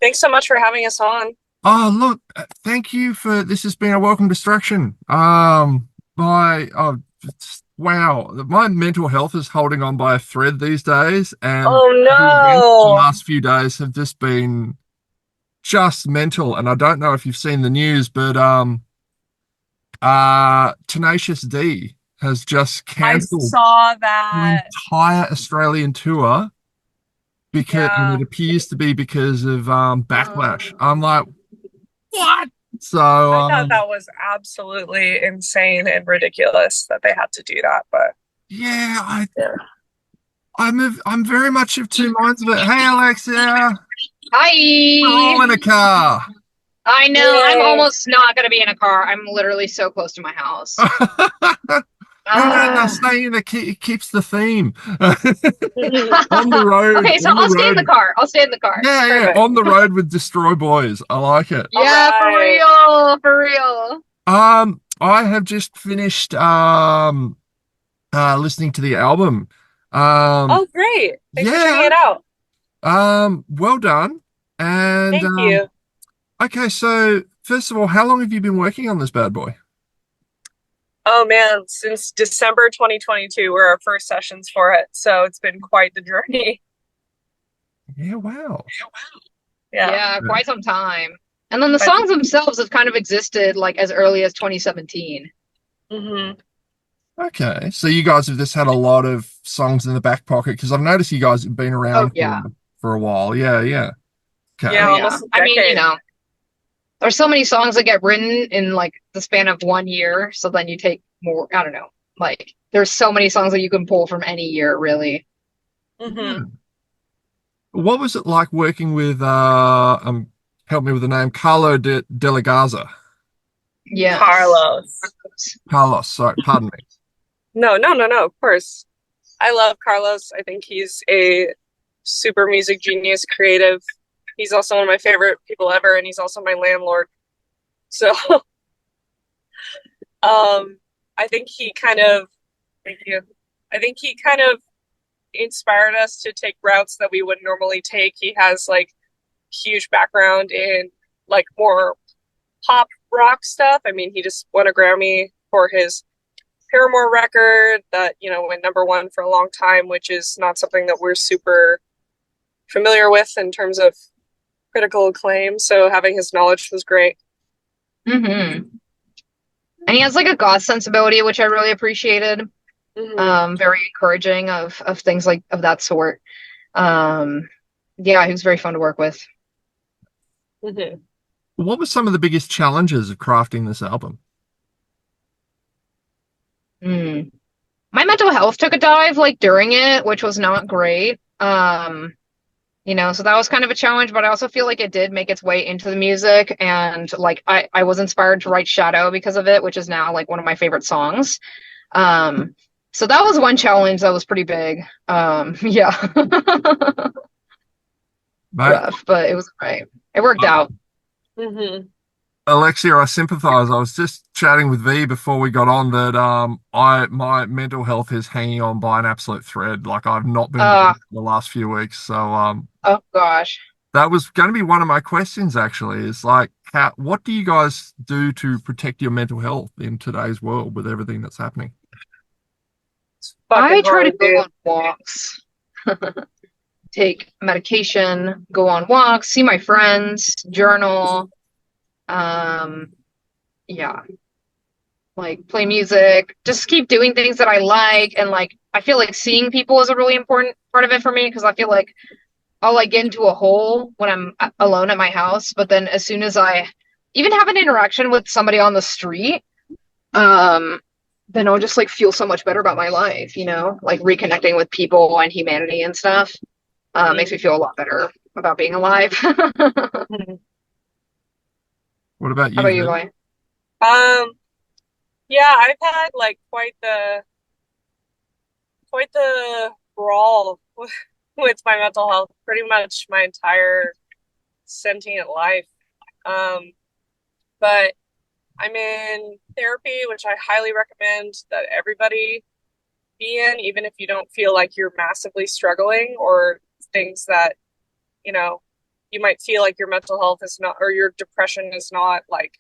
Thanks so much for having us on. Oh, look, thank you for this has been a welcome distraction. Wow, my mental health is holding on by a thread these days, and Oh the events of the no. last few days have just been just mental. And I don't know if you've seen the news, but Tenacious D has just I cancelled saw the that. entire Australian tour because, and Yeah. it appears to be because of backlash. Um, I'm like, what? So I thought that was absolutely insane and ridiculous that they had to do that, but yeah, yeah. I'm very much of two minds of it. Hey, Alexia, we're Hi. all in a car. I know. I'm Yay. almost not going to be in a car. I'm literally so close to my house. No, no, no, Ah. stay in the key. It keeps the theme. On the road, Okay, so on the I'll stay in the road. car. I'll stay in the car. Yeah, yeah, Perfect. on the road with Destroy Boys. I like it. All Yeah, for right. real. For real. I have just finished listening to the album. Oh, great. Thanks for checking Yeah, it out. well done. And Thank you. okay, so first of all, how long have you been working on this bad boy? Oh man, since December 2022 were our first sessions for it, so it's been quite the journey. Yeah, wow. Yeah. Yeah, quite some time. And then the But songs themselves have kind of existed like as early as 2017. hmm Okay, so you guys have just had a lot of songs in the back pocket because I've noticed you guys have been Oh, around yeah. for a while. Yeah, yeah. Oh, yeah, Okay. yeah. almost a I mean, decade. there's so many songs that get written in like the span of 1 year. So then you take more, I don't know, like there's so many songs that you can pull from any year, really. hmm Yeah. What was it like working with help me with the name De La Garza? Yes. Carlos. Carlos, sorry, pardon me. No, no, no, no, of course. I love Carlos. I think he's a super music genius, creative. He's also one of my favorite people ever, and he's also my landlord. So, I think he kind of, thank you. I think he kind of inspired us to take routes that we wouldn't normally take. He has like huge background in like more pop rock stuff. I mean, he just won a Grammy for his Paramore record that, went number one for a long time, which is not something that we're super familiar with in terms of critical acclaim. So having his knowledge was great. Hmm. And he has like a goth sensibility, which I really appreciated. Mm-hmm. Very encouraging of things like of that sort. Um, yeah, he was very fun to work with. Mm-hmm. What were some of the biggest challenges of crafting this album? Mm. My mental health took a dive like during it, which was not great. So that was kind of a challenge, but I also feel like it did make its way into the music and like I was inspired to write Shadow because of it, which is now like one of my favorite songs. Um, so that was one challenge that was pretty big. Yeah. Mate, Rough, but it was great. It worked out. Mm-hmm. Alexia, I sympathize. I was just chatting with V before we got on that I my mental health is hanging on by an absolute thread. Like I've not been Uh, better the last few weeks. So oh gosh. that was going to be one of my questions actually, is like what do you guys do to protect your mental health in today's world with everything that's happening? It's I fucking try to hard, go dude. on walks, take medication, go on walks, see my friends, journal. Um, yeah, like play music, just keep doing things that I like. And like, I feel like seeing people is a really important part of it for me because I feel like I'll like get into a hole when I'm alone at my house. But then as soon as I even have an interaction with somebody on the street, um, then I'll just like feel so much better about my life, like reconnecting with people and humanity and stuff. Makes me feel a lot better about being alive. How Mm-hmm. What about you, about you, V? Vi? Um, yeah, I've had like quite the brawl with my mental health pretty much my entire sentient life. Um, but I'm in therapy, which I highly recommend that everybody be in, even if you don't feel like you're massively struggling or things that, you know, you might feel like your mental health is not, or your depression is not like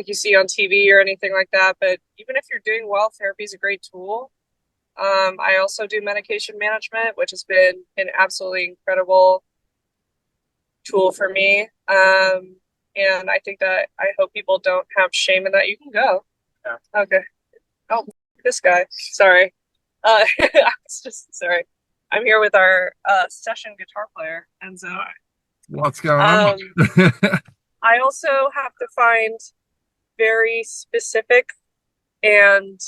you see on TV or anything like that. But even if you're doing well, therapy is a great tool. I also do medication management, which has been an absolutely incredible tool for me. And I think that I hope people don't have shame in that. You can go. Yeah. Okay. Oh, this guy. Sorry. I was just sorry. I'm here with our session guitar player, and so What's going on? I also have to find very specific and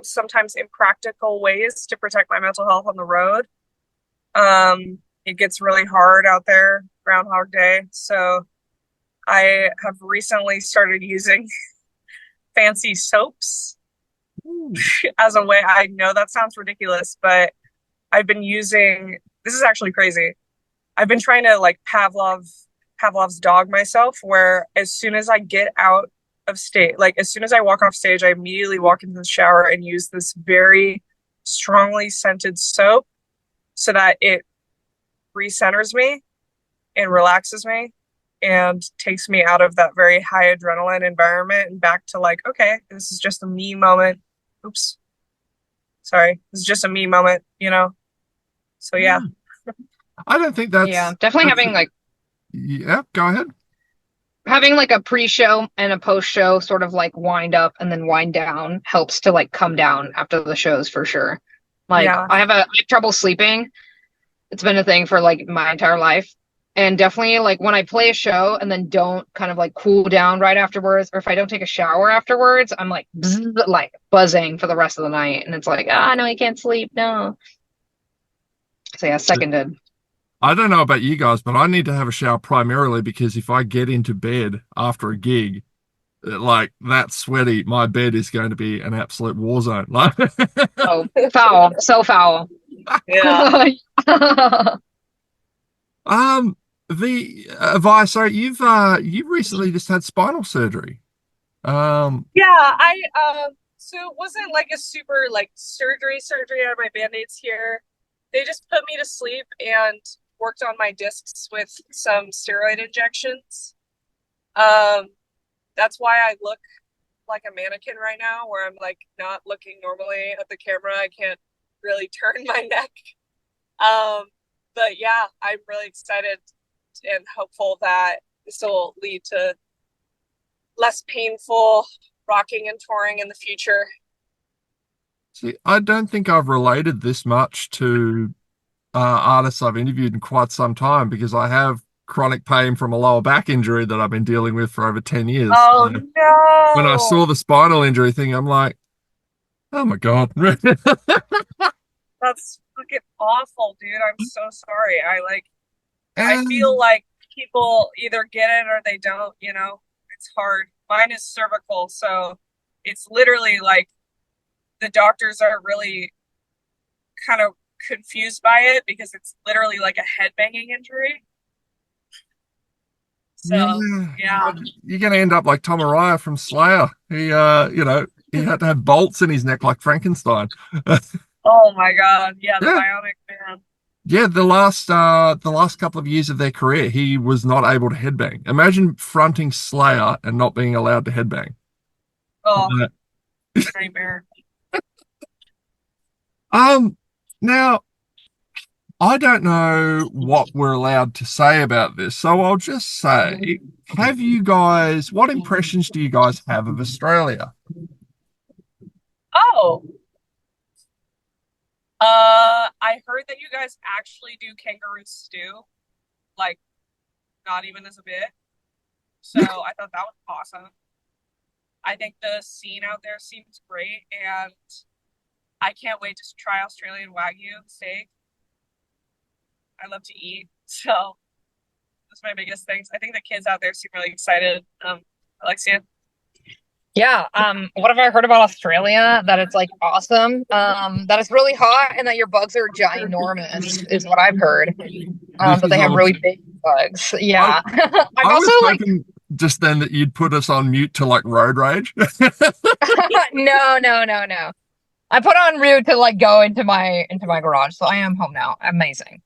sometimes impractical ways to protect my mental health on the road. It gets really hard out there, Groundhog Day. So I have recently started using fancy soaps as a way. I know that sounds ridiculous, but I've been using, this is actually crazy. I've been trying to like Pavlov's dog myself, where as soon as I get out of stage, like as soon as I walk off stage, I immediately walk into the shower and use this very strongly scented soap so that it recenters me and relaxes me and takes me out of that very high adrenaline environment and back to like, okay, this is just a me moment. Oops. Sorry. This is just a me moment, you know? So yeah. I don't think Yeah, definitely having like yeah, go ahead. having like a pre-show and a post-show sort of like wind up and then wind down helps to like come down after the shows for sure. Like Yeah. I have trouble sleeping. It's been a thing for like my entire life. And definitely like when I play a show and then don't kind of like cool down right afterwards, or if I don't take a shower afterwards, I'm like like buzzing for the rest of the night. And it's like, ah, no, I can't sleep. No. So yeah, seconded. I don't know about you guys, but I need to have a shower primarily because if I get into bed after a gig, like that sweaty, my bed is going to be an absolute war zone. Like, Oh, foul. So foul. Yeah. um, the Vi, so you've recently just had spinal surgery. Yeah, I so it wasn't like a super like surgery out of my band-aids here. They just put me to sleep and worked on my discs with some steroid injections. Um, that's why I look like a mannequin right now, where I'm like not looking normally at the camera. I can't really turn my neck. Um, but yeah, I'm really excited and hopeful that this will lead to less painful rocking and touring in the future. See, I don't think I've related this much to artists I've interviewed in quite some time because I have chronic pain from a lower back injury that I've been dealing with for over 10 years. Oh So when I saw no. the spinal injury thing, I'm like, oh my God. That's fucking awful, dude. I'm so sorry. I feel And like people either get it or they don't, you know. It's hard. Mine is cervical, so it's literally like the doctors are really kind of confused by it because it's literally like a headbanging injury. So, yeah, yeah. you're going to end up like Tom Araya from Slayer. He had to have bolts in his neck like Frankenstein. Oh my God. Yeah, the Yeah, bionic man. yeah. The last couple of years of their career, he was not able to headbang. Imagine fronting Slayer and not being allowed to headbang. Oh, Uh, nightmare. um, now I don't know what we're allowed to say about this, so I'll just say, what impressions do you guys have of Australia? Oh, I heard that you guys actually do kangaroo stew, like not even as a bit. So I thought that was awesome. I think the scene out there seems great, and I can't wait to try Australian Wagyu steak. I love to eat, so that's my biggest things. I think the kids out there seem really excited. Alexia. Yeah, what have I heard about Australia? That it's like awesome, that it's really hot and that your bugs are ginormous is what I've heard. This That is they have really awesome. big bugs. I, Yeah. I'm I also was like, hoping just then that you'd put us on mute to like road rage. no, no, no, no. I put on Rude to like go into my garage, so I am home now. Amazing.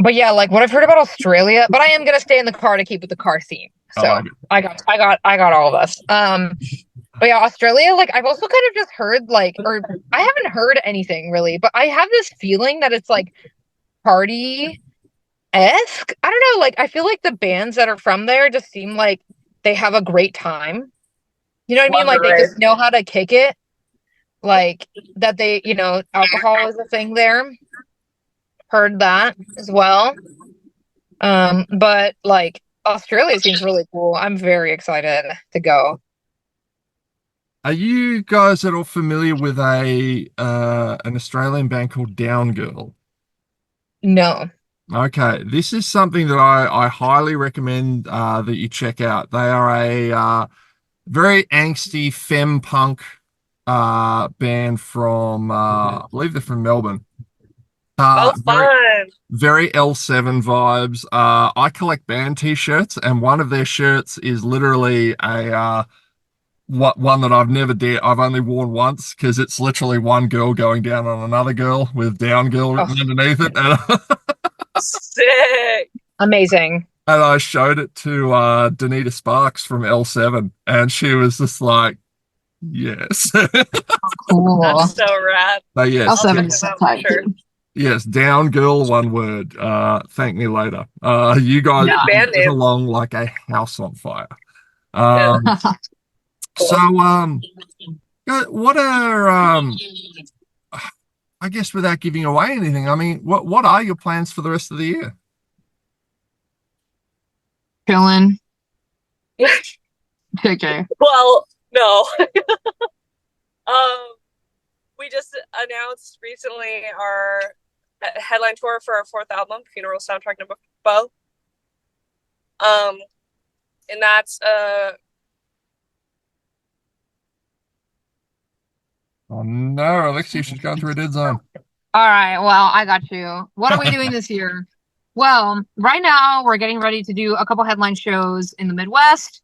But yeah, like what I've heard about Australia, but I am gonna stay in the car to keep with the car theme. I So like it. I got all of us. But yeah, Australia, like I've also kind of just heard like, or I haven't heard anything really, but I have this feeling that it's like party-esque. I don't know, like I feel like the bands that are from there just seem like they have a great time. You know what I mean? Love it, Like they right? just know how to kick it. Like that they, alcohol is a thing there. Heard that as well. But like Australia seems really cool. I'm very excited to go. Are you guys at all familiar with a an Australian band called Down Girl? No. Okay, this is something that I highly recommend that you check out. They are a very angsty femme punk band from I believe they're from Melbourne. Oh, Very fun. very L7 vibes. I collect band t-shirts, and one of their shirts is literally a one that I've never dare I've only worn once because it's literally one girl going down on another girl with down girl Oh, written underneath it. And, Sick. amazing. and I showed it to Danita Sparks from L7, and she was just like, yes. That's Cool. so rad. But yes, I'll check L7 is them so out for tight sure. too. yes, down girl, one word. Thank me later. You guys Good Yeah. band get name. along like a house on fire. Yeah, Um, so cool. what are I guess without giving away anything, I mean, what are your plans for the rest of the year? Chilling. Okay. Well, no. Um, we just announced recently our headline tour for our fourth album, Funeral Soundtrack Number 4. Um, and that's Oh no, Alexis, she's gone through a dead zone. All right. Well, I got you. What are we doing this year? Well, right now we're getting ready to do a couple headline shows in the Midwest.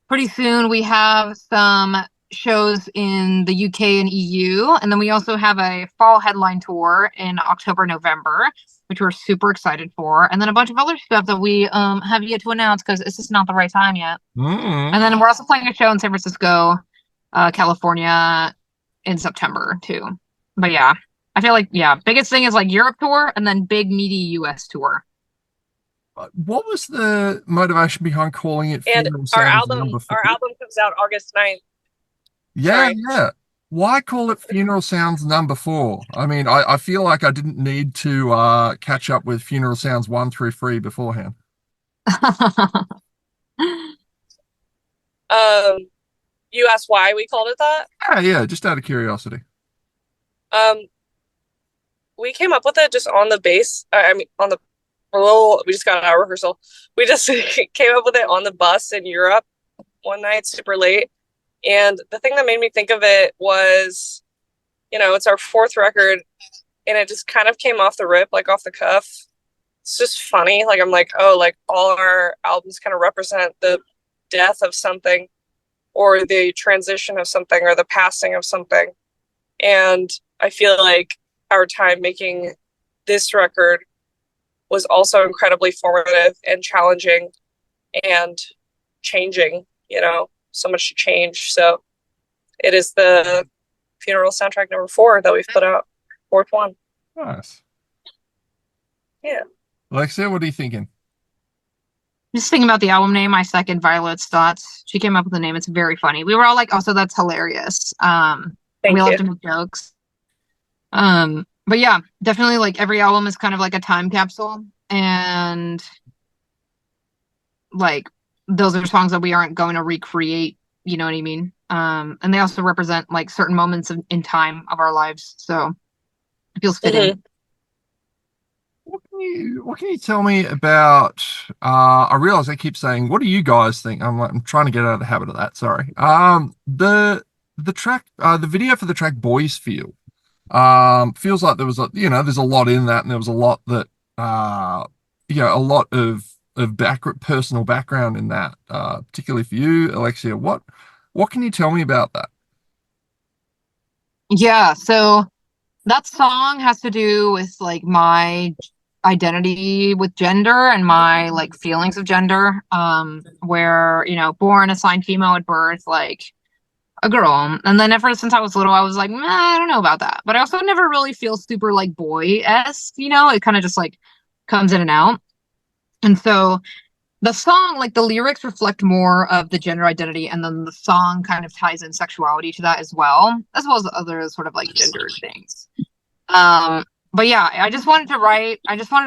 Pretty soon we have some shows in the UK and EU, and then we also have a fall headline tour in October, November, which we're super excited for, and then a bunch of other stuff that we have yet to announce because it's just not the right time yet. Mm. And then we're also playing a show in San Francisco, California in September too. But yeah, I feel like biggest thing is like Europe tour and then big meaty US tour. What was the motivation behind calling it and Funeral Sounds number four? our album comes out August 9th. Yeah, Sorry. yeah. Why call it Funeral Sounds number four? I mean, I feel like I didn't need to catch up with Funeral Sounds one through three beforehand. You asked why we called it that? Yeah, yeah, just out of curiosity. Um, we came up with it just on the base. I mean, on the well, we just got out of rehearsal. We just came up with it on the bus in Europe one night, super late. And the thing that made me think of it was, it's our fourth record, and it just kind of came off the rip, like off the cuff. It's just funny. Like I'm like, oh, like all our albums kind of represent the death of something, or the transition of something, or the passing of something. And I feel like our time making this record was also incredibly formative and challenging and changing, so much change. So it is the Funeral Soundtrack Number 4 that we've put out, fourth one. Nice. Yeah. Alexia, what are you thinking? Just thinking about the album name, I second Violet's thoughts. She came up with the name. It's very funny. We were all like, also that's hilarious. We Thank love you. to make jokes. But yeah, definitely like every album is kind of like a time capsule. And like those are songs that we aren't going to recreate, you know what I mean? And they also represent like certain moments in time of our lives. So it feels fitting. Mm-hmm. What can you tell me about I realize I keep saying what do you guys think? I'm trying to get out of the habit of that, sorry. The track the video for the track Boys Feel feels like there was there's a lot in that, and there was a lot that a lot of personal background in that, particularly for you, Alexia. What can you tell me about that? Yeah, so that song has to do with like my identity with gender and my like feelings of gender. Where, you know, born assigned female at birth, like a girl. And then ever since I was little, I was like, I don't know about that. But I also never really feel super like boy-esque, you know? It kind of just like comes in and out. And so the song, like the lyrics reflect more of the gender identity, and then the song kind of ties in sexuality to that as well as other sort of like gendered things. Um, but yeah, I just wanted to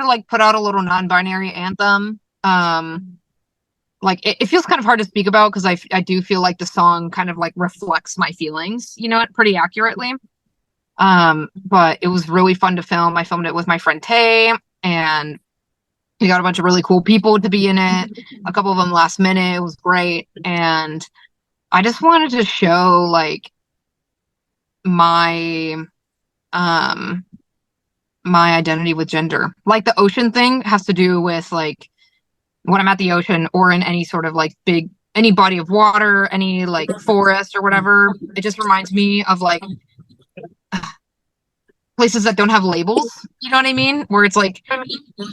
like put out a little non-binary anthem. Like it feels kind of hard to speak about because I do feel like the song kind of like reflects my feelings, you know, pretty accurately. But it was really fun to film. I filmed it with my friend Tay, and we got a bunch of really cool people to be in it. A couple of them last minute. It was great. And I just wanted to show like my um my identity with gender. Like the ocean thing has to do with like when I'm at the ocean or in any sort of like big any body of water, any like forest or whatever. It just reminds me of like places that don't have labels. You know what I mean? Where it's like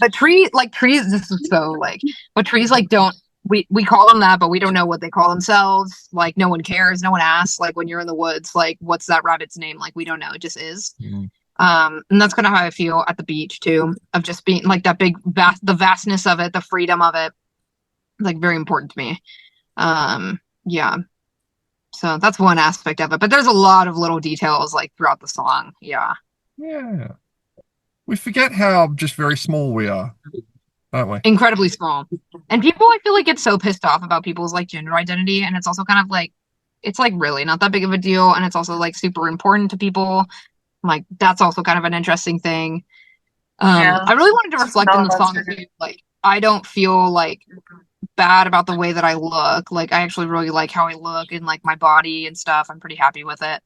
a tree, like trees. This is so like, but trees like don't. We call them that, but we don't know what they call themselves. Like no one cares, no one asks. Like when you're in the woods, like what's that rabbit's name? Like we don't know. It just is. Mm. And that's kind of how I feel at the beach too, of just being like that big the vastness of it, the freedom of it, like very important to me. Yeah. So that's one aspect of it, but there's a lot of little details like throughout the song. Yeah. Yeah. We forget how just very small we are, don't we? Incredibly small. And people I feel like get so pissed off about people's like gender identity, and it's also kind of like it's like really not that big of a deal, and it's also like super important to people. Like that's also kind of an interesting thing. Yeah. I really wanted to reflect in No, the that's song true. too. Like I don't feel like bad about the way that I look. Like I actually really like how I look and like my body and stuff. I'm pretty happy with it.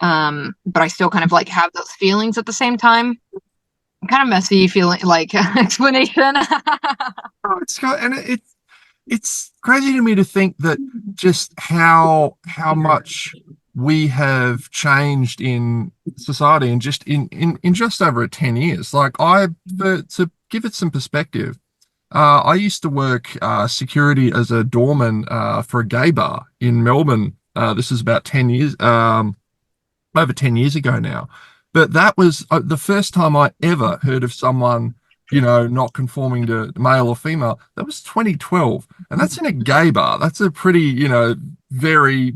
But I still kind of like have those feelings at the same time. Kind of messy feeling like explanation. Oh, it's crazy to me to think that just how much we have changed in society and just in just over 10 years. Like to give it some perspective, I used to work security as a doorman for a gay bar in Melbourne. This is about 10 years, over 10 years ago now. But that was the first time I ever heard of someone, not conforming to male or female. That was 2012. And that's in a gay bar. That's a pretty, very,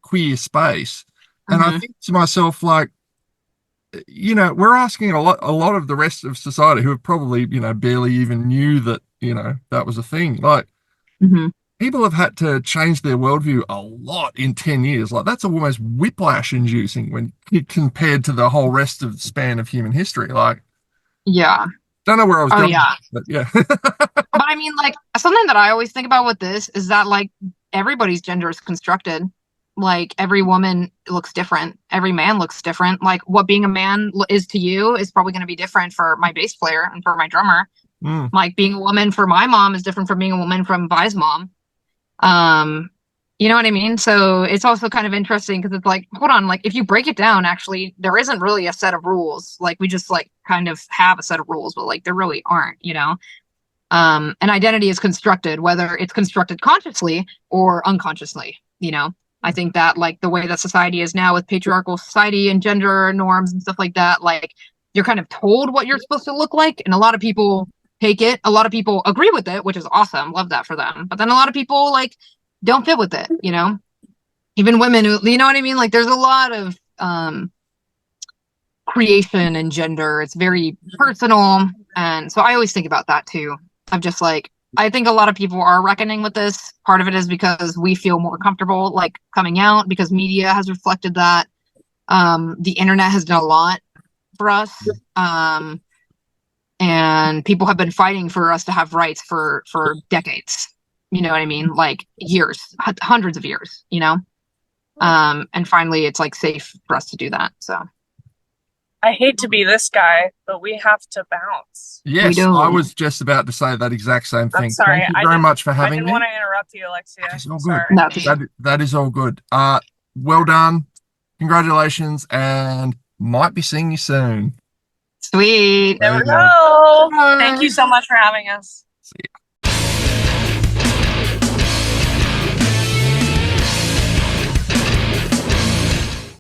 queer space. And I Hmm. think to myself, like, we're asking a lot of the rest of society who have probably, barely even knew that, that was a thing. Like, Hmm. people have had to change their worldview a lot in 10 years. Like, that's almost whiplash inducing when compared to the whole rest of the span of human history. Like, Yeah. don't know where I was Oh going, yeah. but yeah. But I mean, like something that I always think about with this is that like everybody's gender is constructed. Like every woman looks different, every man looks different. Like what being a man is to you is probably going to be different for my bass player and for my drummer. Mm, Like being a woman for my mom is different from being a woman from Vi's mom. Um, you know what I mean? So it's also kind of interesting because it's like, hold on, like if you break it down, actually, there isn't really a set of rules. Like we just like kind of have a set of rules, but like there really aren't, you know? And identity is constructed, whether it's constructed consciously or unconsciously, you know? I think that like the way that society is now with patriarchal society and gender norms and stuff like that, like you're kind of told what you're supposed to look like. And a lot of people take it. A lot of people agree with it, which is awesome. Love that for them. But then a lot of people like don't fit with it, you know? Even women who, you know what I mean? Like there's a lot of creation and gender. It's very personal. And so I always think about that too. I'm just like, I think a lot of people are reckoning with this. Part of it is because we feel more comfortable like coming out because media has reflected that. The internet has done a lot for us. And people have been fighting for us to have rights for decades. You know what I mean? Like years, hundreds of years, you know? And finally it's like safe for us to do that. So I hate to be this guy, but we have to bounce. we yes, I do. was just about to say that exact same I'm thing. sorry. Thank you very much for I having didn't me. want to interrupt you, That Alexia. is all good. Sorry. That's okay. That is all good. Well done. Congratulations, and might be seeing you soon. Sweet. There There we you go. go. Thank you Bye. so much for having us. See ya.